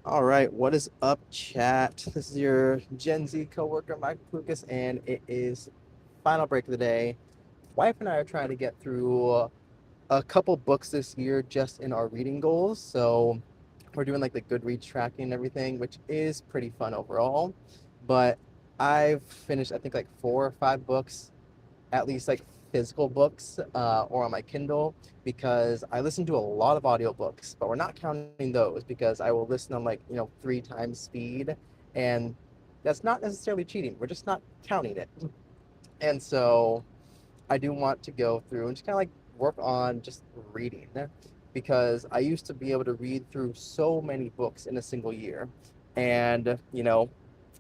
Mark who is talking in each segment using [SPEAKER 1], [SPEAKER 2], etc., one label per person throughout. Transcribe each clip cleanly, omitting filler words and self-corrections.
[SPEAKER 1] All right, what is up, chat? This is your Gen Z coworker, Mike Lucas, and it is final break of the day. Wife and I are trying to get through a couple books this year just in our reading goals. So we're doing like the Goodreads tracking and everything, which is pretty fun overall. But I've finished, I think, like 4 or 5 books, at least like physical books or on my Kindle, because I listen to a lot of audiobooks, but we're not counting those because I will listen on like, 3 times speed. And that's not necessarily cheating. We're just not counting it. And so I do want to go through and just kind of like work on just reading because I used to be able to read through so many books in a single year. And,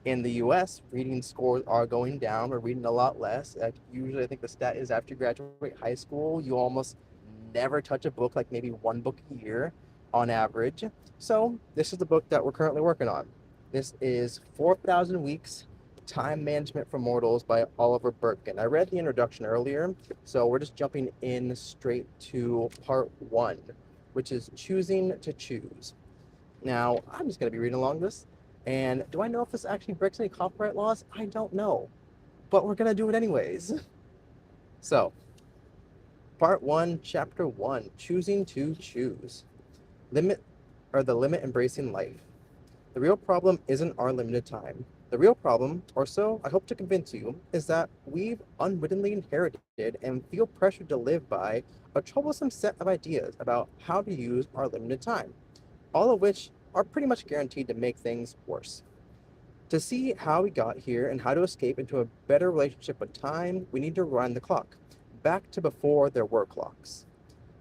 [SPEAKER 1] in the US, reading scores are going down. We're reading a lot less. Like usually, I think the stat is after you graduate high school, you almost never touch a book, like maybe 1 book a year on average. So, this is the book that we're currently working on. This is 4,000 Weeks Time Management for Mortals by Oliver Burkeman. I read the introduction earlier, so we're just jumping in straight to part 1, which is Choosing to Choose. Now, I'm just going to be reading along this. And do I know if this actually breaks any copyright laws? I don't know. But we're going to do it anyways. So, part 1, chapter 1, Choosing to Choose. Limit or the limit embracing life. The real problem isn't our limited time. The real problem, or so I hope to convince you, is that we've unwittingly inherited and feel pressured to live by a troublesome set of ideas about how to use our limited time, all of which are pretty much guaranteed to make things worse. To see how we got here and how to escape into a better relationship with time, we need to rewind the clock, back to before there were clocks.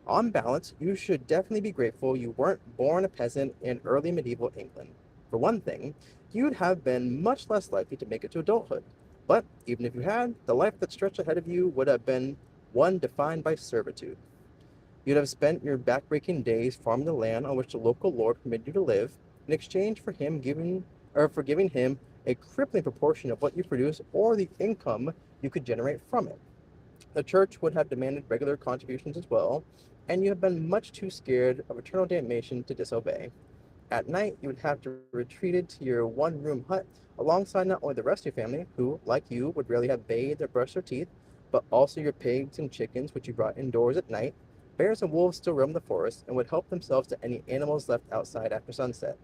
[SPEAKER 1] On balance, you should definitely be grateful you weren't born a peasant in early medieval England. For one thing, you'd have been much less likely to make it to adulthood. But even if you had, the life that stretched ahead of you would have been one defined by servitude. You'd have spent your backbreaking days farming the land on which the local lord permitted you to live, in exchange for giving him a crippling proportion of what you produce or the income you could generate from it. The church would have demanded regular contributions as well, and you have been much too scared of eternal damnation to disobey. At night, you would have to retreat to your 1 room hut alongside not only the rest of your family, who, like you, would rarely have bathed or brushed their teeth, but also your pigs and chickens, which you brought indoors at night. Bears and wolves still roam the forest and would help themselves to any animals left outside after sunset.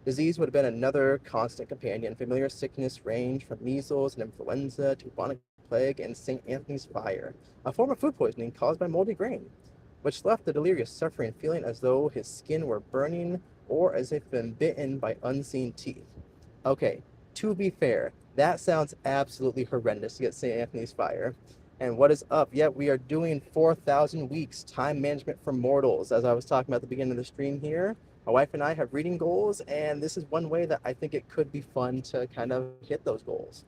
[SPEAKER 1] Disease would have been another constant companion. Familiar sickness ranged from measles and influenza to bubonic plague and St. Anthony's fire, a form of food poisoning caused by moldy grain, which left the delirious suffering feeling as though his skin were burning or as if been bitten by unseen teeth. Okay, to be fair, that sounds absolutely horrendous to get St. Anthony's fire. And what is up? Yeah, we are doing 4,000 weeks time management for mortals. As I was talking about at the beginning of the stream here, my wife and I have reading goals, and this is one way that I think it could be fun to kind of hit those goals.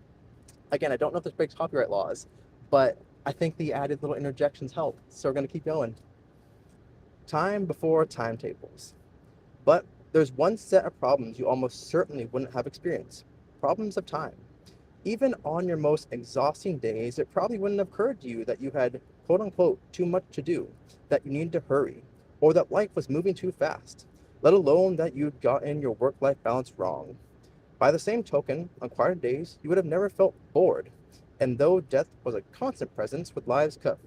[SPEAKER 1] Again, I don't know if this breaks copyright laws, but I think the added little interjections help. So we're going to keep going. Time before timetables. But there's one set of problems you almost certainly wouldn't have experienced: problems of time. Even on your most exhausting days, it probably wouldn't have occurred to you that you had quote unquote too much to do, that you needed to hurry, or that life was moving too fast, let alone that you'd gotten your work life balance wrong. By the same token, on quieter days, you would have never felt bored. And though death was a constant presence with lives cut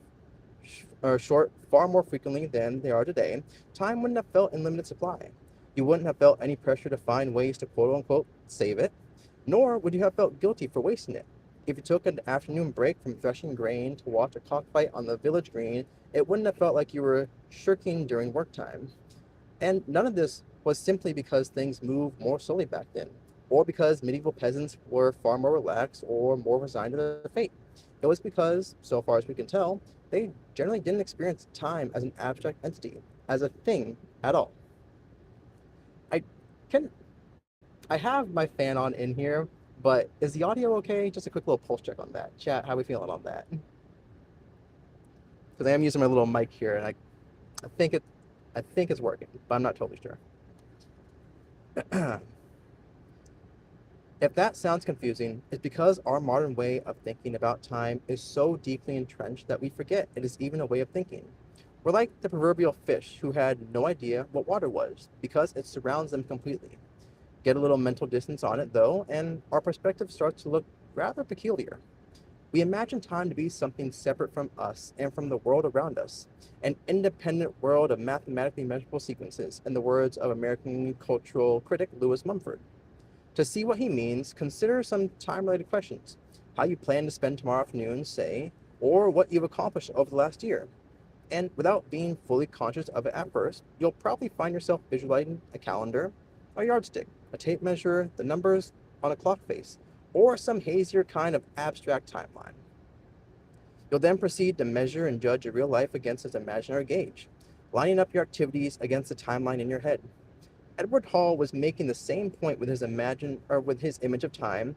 [SPEAKER 1] short far more frequently than they are today, time wouldn't have felt in limited supply. You wouldn't have felt any pressure to find ways to quote unquote save it, nor would you have felt guilty for wasting it. If you took an afternoon break from threshing grain to watch a cockfight on the village green, it wouldn't have felt like you were shirking during work time. And none of this was simply because things moved more slowly back then, or because medieval peasants were far more relaxed or more resigned to their fate. It was because, so far as we can tell, they generally didn't experience time as an abstract entity, as a thing at all. I can I have my fan on in here, but is the audio okay? Just a quick little pulse check on that. Chat, how we feeling on that? Because I am using my little mic here, and I think it I think it's working, but I'm not totally sure. If that sounds confusing, it's because our modern way of thinking about time is so deeply entrenched that we forget it is even a way of thinking. We're like the proverbial fish who had no idea what water was because it surrounds them completely. Get a little mental distance on it, though, and our perspective starts to look rather peculiar. We imagine time to be something separate from us and from the world around us, an independent world of mathematically measurable sequences, in the words of American cultural critic Lewis Mumford. To see what he means, consider some time-related questions. How you plan to spend tomorrow afternoon, say, or what you've accomplished over the last year. And without being fully conscious of it at first, you'll probably find yourself visualizing a calendar, a yardstick, a tape measure, the numbers on a clock face, or some hazier kind of abstract timeline. You'll then proceed to measure and judge your real life against its imaginary gauge, lining up your activities against the timeline in your head. Edward Hall was making the same point with his image of time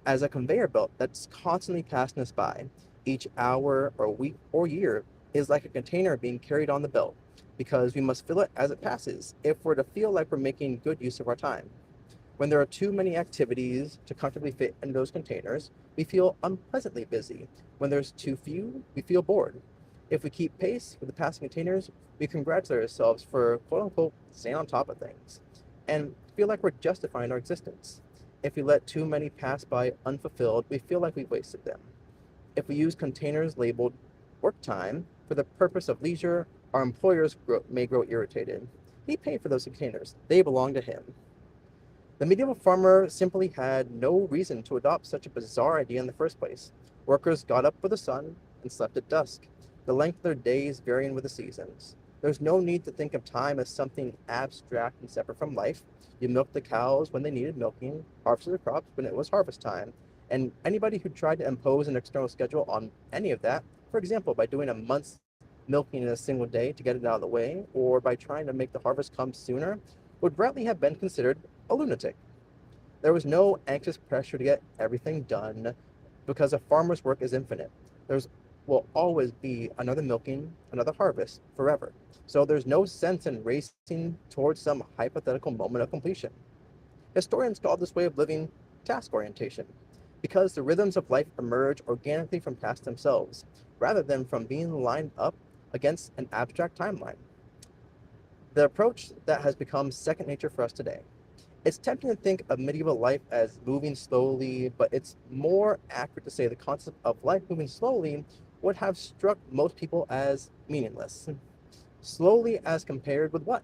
[SPEAKER 1] as a conveyor belt that's constantly passing us by. Each hour or week or year is like a container being carried on the belt, because we must fill it as it passes if we're to feel like we're making good use of our time. When there are too many activities to comfortably fit in those containers, we feel unpleasantly busy. When there's too few, we feel bored. If we keep pace with the passing containers, we congratulate ourselves for quote unquote staying on top of things and feel like we're justifying our existence. If we let too many pass by unfulfilled, we feel like we've wasted them. If we use containers labeled work time for the purpose of leisure, our employers may grow irritated. He paid for those containers. They belong to him. The medieval farmer simply had no reason to adopt such a bizarre idea in the first place. Workers got up with the sun and slept at dusk, the length of their days varying with the seasons. There's no need to think of time as something abstract and separate from life. You milked the cows when they needed milking, harvested the crops when it was harvest time, and anybody who tried to impose an external schedule on any of that, for example, by doing a month's milking in a single day to get it out of the way, or by trying to make the harvest come sooner, would rightly have been considered a lunatic. There was no anxious pressure to get everything done because a farmer's work is infinite. There's will always be another milking, another harvest, forever. So there's no sense in racing towards some hypothetical moment of completion. Historians call this way of living task orientation, because the rhythms of life emerge organically from tasks themselves, rather than from being lined up against an abstract timeline. The approach that has become second nature for us today. It's tempting to think of medieval life as moving slowly, but it's more accurate to say the concept of life moving slowly would have struck most people as meaningless. Slowly as compared with what?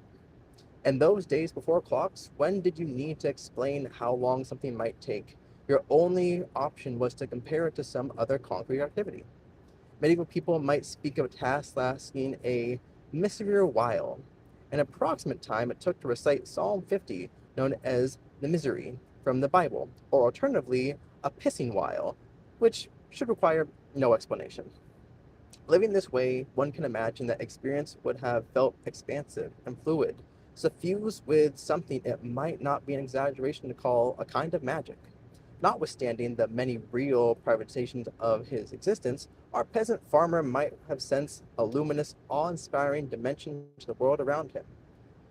[SPEAKER 1] In those days before clocks, when did you need to explain how long something might take? Your only option was to compare it to some other concrete activity. Medieval people might speak of a task lasting a miserere while, an approximate time it took to recite Psalm 50, known as the Misery, from the Bible, or alternatively, a pissing while, which should require no explanation. Living this way, one can imagine that experience would have felt expansive and fluid, suffused with something it might not be an exaggeration to call a kind of magic. Notwithstanding the many real privatizations of his existence, our peasant farmer might have sensed a luminous, awe-inspiring dimension to the world around him.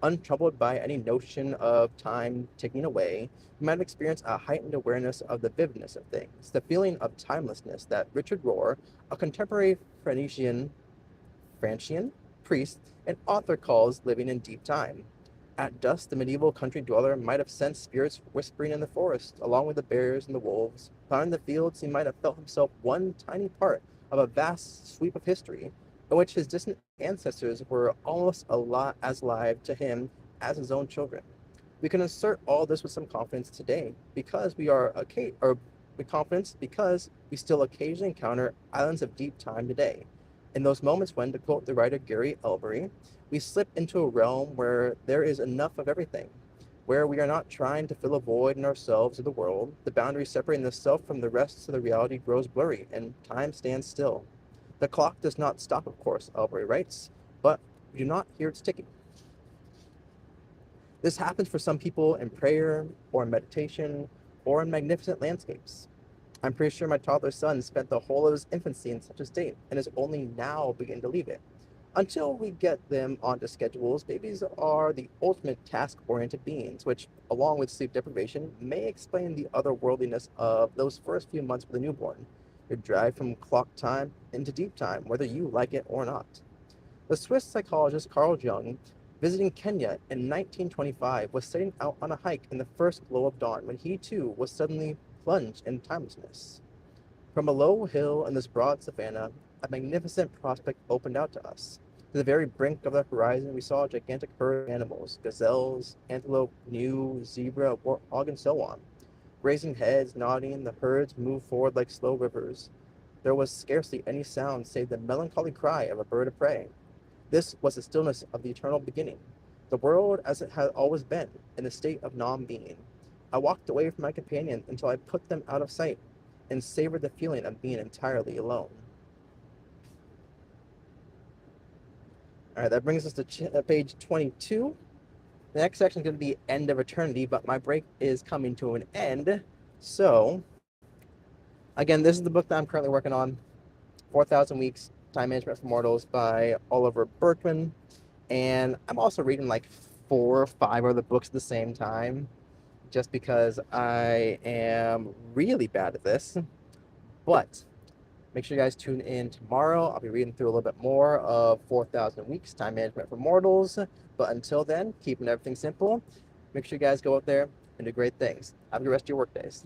[SPEAKER 1] Untroubled by any notion of time ticking away, he might experience a heightened awareness of the vividness of things, the feeling of timelessness that Richard Rohr, a contemporary Frantian priest and author, calls living in deep time. At dusk, the medieval country dweller might have sensed spirits whispering in the forest, along with the bears and the wolves. Down in the fields, he might have felt himself one tiny part of a vast sweep of history, in which his distant ancestors were almost a lot as alive to him as his own children. We can assert all this with some confidence today, because because we still occasionally encounter islands of deep time today. In those moments when, to quote the writer Gary Elbery, we slip into a realm where there is enough of everything, where we are not trying to fill a void in ourselves or the world. The boundary separating the self from the rest so the reality grows blurry and time stands still. The clock does not stop, of course, Elbery writes, but we do not hear its ticking. This happens for some people in prayer or in meditation or in magnificent landscapes. I'm pretty sure my toddler son spent the whole of his infancy in such a state and is only now beginning to leave it. Until we get them onto schedules, babies are the ultimate task-oriented beings, which, along with sleep deprivation, may explain the otherworldliness of those first few months with a newborn. Your drive from clock time into deep time, whether you like it or not. The Swiss psychologist Carl Jung Visiting Kenya in 1925 was setting out on a hike in the first glow of dawn when he too was suddenly plunged in timelessness. From a low hill in this broad savanna, a magnificent prospect opened out to us. To the very brink of the horizon, we saw a gigantic herd of animals, gazelles, antelope, gnu, zebra, warthog, and so on. Raising heads, nodding, the herds moved forward like slow rivers. There was scarcely any sound save the melancholy cry of a bird of prey. This was the stillness of the eternal beginning, the world as it had always been, in a state of non-being. I walked away from my companions until I put them out of sight and savored the feeling of being entirely alone. All right, that brings us to page 22. The next section is going to be End of Eternity, but my break is coming to an end. So, again, this is the book that I'm currently working on, 4,000 Weeks, Time Management for Mortals by Oliver Burkeman. And I'm also reading like 4 or 5 other books at the same time, just because I am really bad at this. But make sure you guys tune in tomorrow. I'll be reading through a little bit more of 4,000 Weeks, Time Management for Mortals. But until then, keeping everything simple. Make sure you guys go out there and do great things. Have a good rest of your work days.